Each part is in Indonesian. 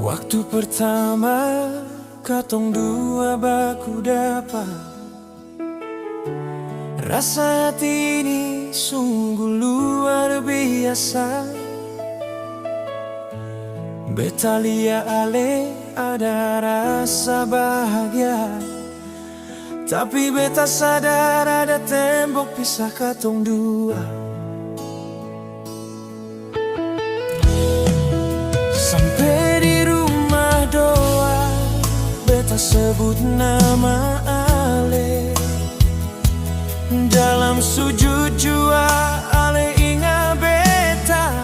Waktu pertama katong dua baku dapat, rasa hati ini sungguh luar biasa. Betalia ale ada rasa bahagia, tapi beta sadar ada tembok pisah katong dua. Sampai di rumah doa, beta sebut nama ale. Dalam sujud jua ale ingat beta.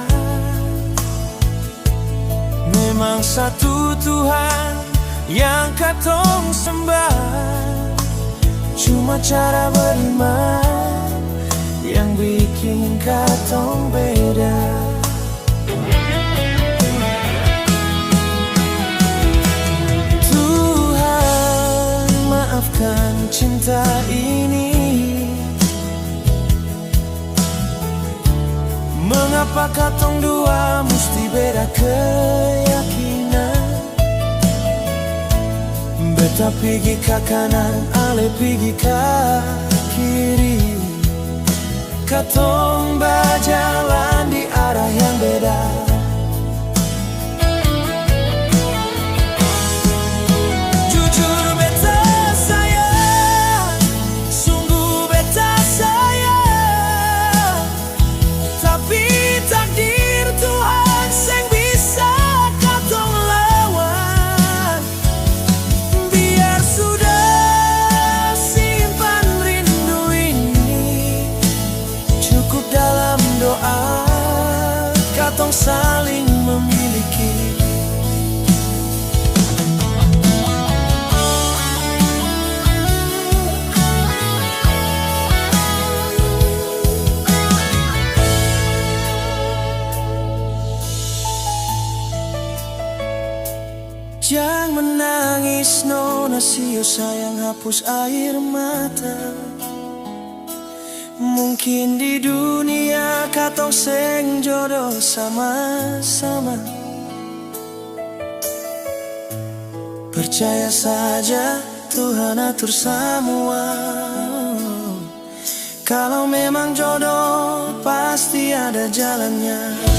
Memang satu Tuhan yang katong sembah, cuma cara beriman yang bikin katong beda. Tuhan maafkan cinta ini, mengapa katong dua mesti beda keyakinan? Beta pergi ke kanan, ale pergi ke kiri. Katong berjalan di arah yang beda. Jujur beta sayang, sungguh beta sayang, tapi takdir Tuhan seng bisa katong lawan. Biar sudah simpan rindu ini, cukup dalam doa katong saling memiliki. Jangan menangis nona sio sayang, hapus air mata. Mungkin di dunia katong seng jodoh sama-sama. Percaya saja Tuhan atur semua. Kalau memang jodoh pasti ada jalannya.